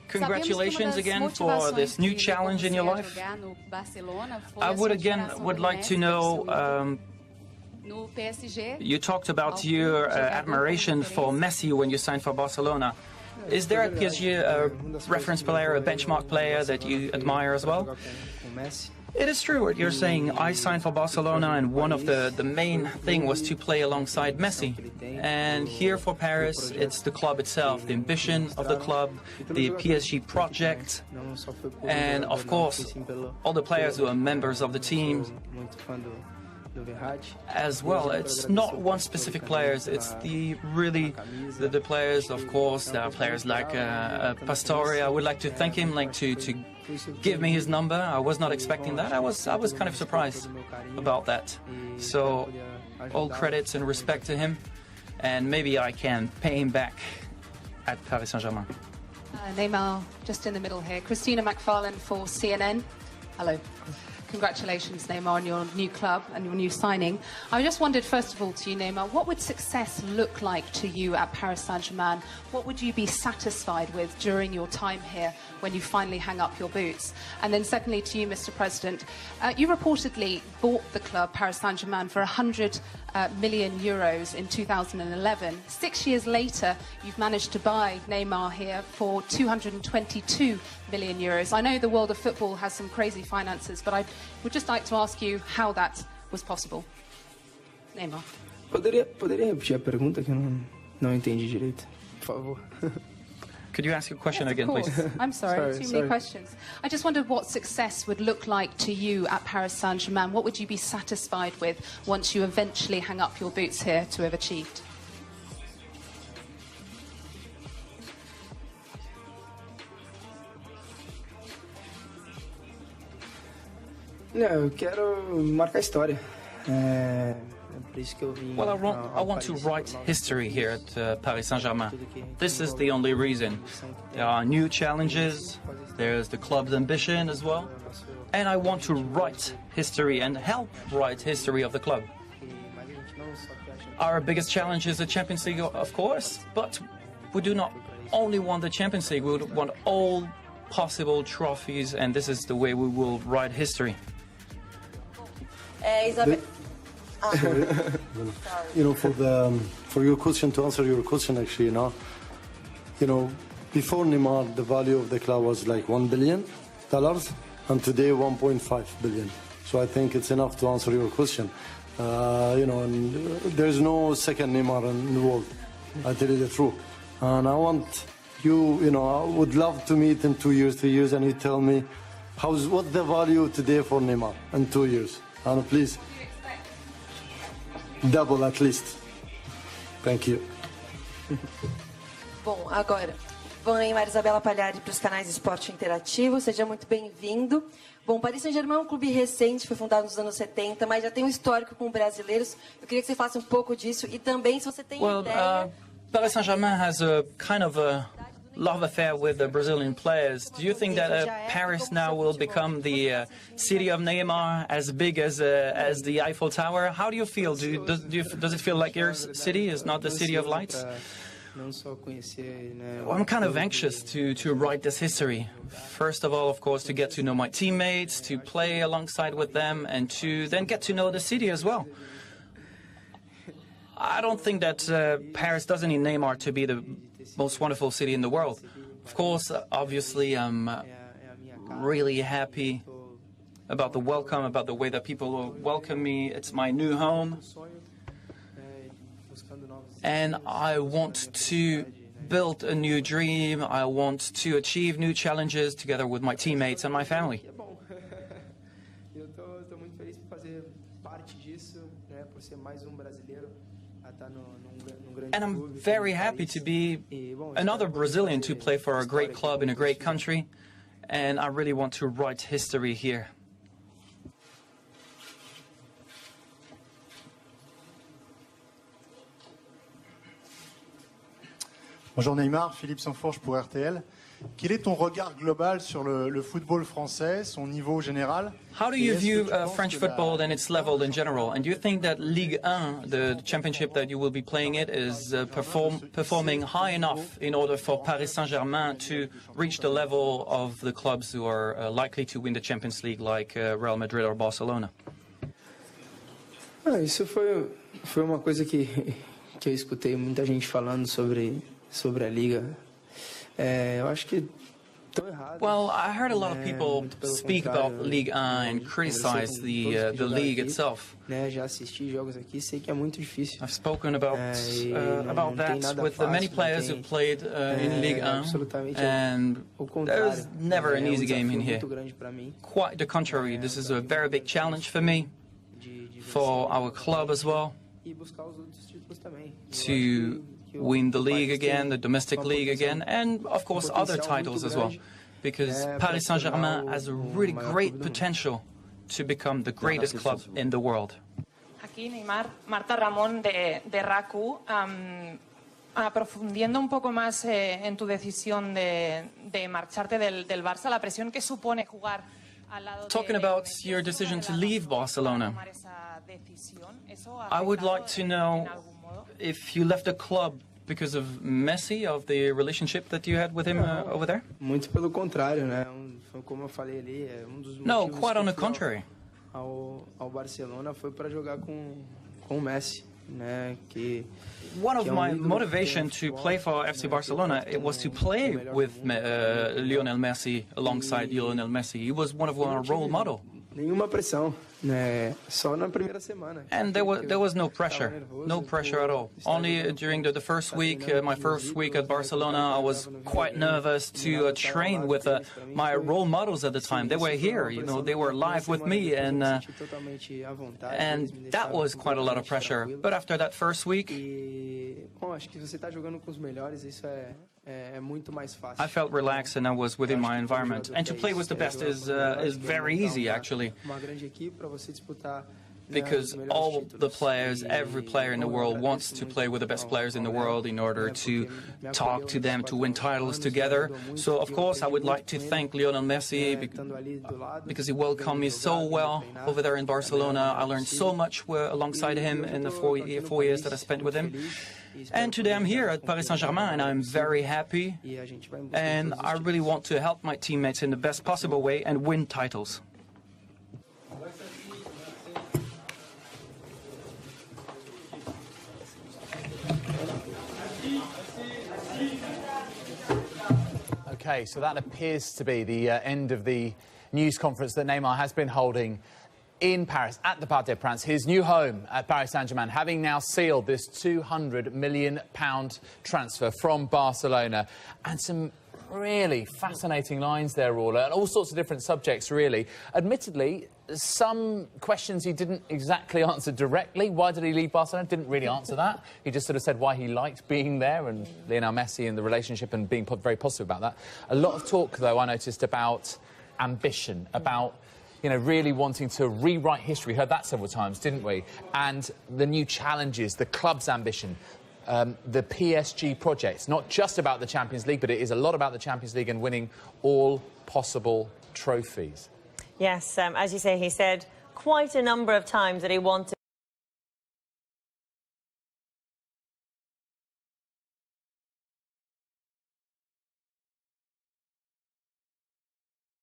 Congratulations again for this new challenge in your life. I would like to know, you talked about your admiration for Messi when you signed for Barcelona. Is there at PSG a reference player, a benchmark player that you admire as well? It is true what you're saying. I signed for Barcelona, and one of the main thing was to play alongside Messi. And here for Paris, it's the club itself, the ambition of the club, the PSG project, and of course, all the players who are members of the team as well. It's not one specific players, it's the players, of course. There are players like Pastore. I would like to thank him, to give me his number. I was not expecting that. I was kind of surprised about that. So all credits and respect to him, and maybe I can pay him back at Paris Saint-Germain. Neymar, just in the middle here. Christina McFarlane for CNN. Hello. Congratulations, Neymar, on your new club and your new signing. I just wondered, first of all, to you, Neymar, what would success look like to you at Paris Saint-Germain? What would you be satisfied with during your time here when you finally hang up your boots? And then secondly, to you, Mr. President, you reportedly bought the club, Paris Saint-Germain, for 100 million euros in 2011. 6 years later, you've managed to buy Neymar here for 222 million euros. I know the world of football has some crazy finances, but I would just like to ask you how that was possible. Neymar. Poderia repetir a pergunta que eu não entendi direito, por favor? Could you ask your question again, please? I'm sorry, too many questions. I just wondered what success would look like to you at Paris Saint-Germain. What would you be satisfied with once you eventually hang up your boots here to have achieved? Eu quero marcar história. Well, I want to write history here at Paris Saint-Germain. This is the only reason. There are new challenges, there's the club's ambition as well, and I want to write history and help write history of the club. Our biggest challenge is the Champions League, of course, but we do not only want the Champions League, we want all possible trophies, and this is the way we will write history. Isabel. For your question, to answer your question, actually, before Neymar, the value of the club was like $1 billion, and today 1.5 billion. So I think it's enough to answer your question. And there's no second Neymar in the world. I tell you the truth. And I want you, I would love to meet in 2 years, 3 years, and you tell me what's the value today for Neymar in 2 years. And please, double at least. Thank you. Bom, agora, vou Neymar, Isabela Palhari para os canais Esporte Interativo. Seja muito bem-vindo. Bom, Paris Saint-Germain é um clube recente, foi fundado nos anos 70, mas já tem um histórico com brasileiros. Eu queria que você falasse um pouco disso e também se você tem ideia... Paris Saint-Germain has a kind of a love affair with the Brazilian players. Do you think that Paris now will become the city of Neymar, as big as the Eiffel Tower? How do you feel? Does it feel like your city is not the city of lights? Well, I'm kind of anxious to write this history. First of all, of course, to get to know my teammates, to play alongside with them, and to then get to know the city as well. I don't think that Paris doesn't need Neymar to be the most wonderful city in the world. Of course, obviously, I'm really happy about the welcome, about the way that people will welcome me. It's my new home. And I want to build a new dream. I want to achieve new challenges together with my teammates and my family. And I'm very happy to be another Brazilian to play for a great club in a great country. And I really want to write history here. Bonjour Neymar, Philippe Sansfourche pour RTL. Quel est ton regard global sur le football français, son niveau général? How do you view French football and its level in general? And do you think that Ligue 1, the championship that you will be playing it, is performing high enough in order for Paris Saint-Germain to reach the level of the clubs who are likely to win the Champions League, like Real Madrid or Barcelona? Isso foi uma coisa que eu escutei muita gente falando sobre a liga. Eu acho que tão errado. Well, I heard a lot of people speak about Ligue 1 and criticize the league itself. Já assisti jogos aqui, sei que é muito difícil. I've spoken about that with the many players who played in Ligue 1, and there's never an easy game in here. Quite the contrary, this is a very big challenge for me, for our club as well, to win the league again, the domestic league again, and of course other titles as well, because Paris Saint-Germain has a really great potential to become the greatest club in the world. Aquí Neymar, Marta Ramón de RACU, aprofundiendo un poco más en tu decisión de marcharte del Barça, la presión que supone jugar al lado de Talking about your decision to leave Barcelona, I would like to know if you left the club because of Messi, of the relationship that you had with him over there? Muito pelo contrário, né? Como eu falei ali, dos No, motivos quite on the que eu fui contrary. ao Barcelona foi para jogar com o Messi, né? One of my motivation to play for FC Barcelona, it was to play with Lionel Messi, alongside Lionel Messi. He was one of our role model. Nenhuma pressão, né? Só na primeira semana. And there was no pressure at all. Only during the first week, my first week at Barcelona, I was quite nervous to train with my role models at the time. They were here, you know, they were live with me, and that was quite a lot of pressure. But after that first week, Acho que você está jogando com os melhores, isso é muito mais fácil. I felt relaxed and I was within my environment. And to play with the best is very easy, actually, Uma grande equipe para você disputar. because all the players, every player in the world wants to play with the best players in the world in order to talk to them, to win titles together. So, of course, I would like to thank Lionel Messi because he welcomed me so well over there in Barcelona. I learned so much alongside him in the 4 years that I spent with him. And today I'm here at Paris Saint-Germain, and I'm very happy, and I really want to help my teammates in the best possible way and win titles. Okay, so that appears to be the end of the news conference that Neymar has been holding in Paris, at the Parc des Princes, his new home at Paris Saint-Germain, having now sealed this £200 million transfer from Barcelona. And some really fascinating lines there, Orla, and all sorts of different subjects, really. Admittedly, some questions he didn't exactly answer directly. Why did he leave Barcelona? Didn't really answer that. He just sort of said why he liked being there and Lionel Messi and the relationship and being very positive about that. A lot of talk, though, I noticed about ambition, about, you know, really wanting to rewrite history. We heard that several times, didn't we? And the new challenges, the club's ambition, the PSG project. Not just about the Champions League, but it is a lot about the Champions League and winning all possible trophies. Yes, as you say, he said quite a number of times that he wanted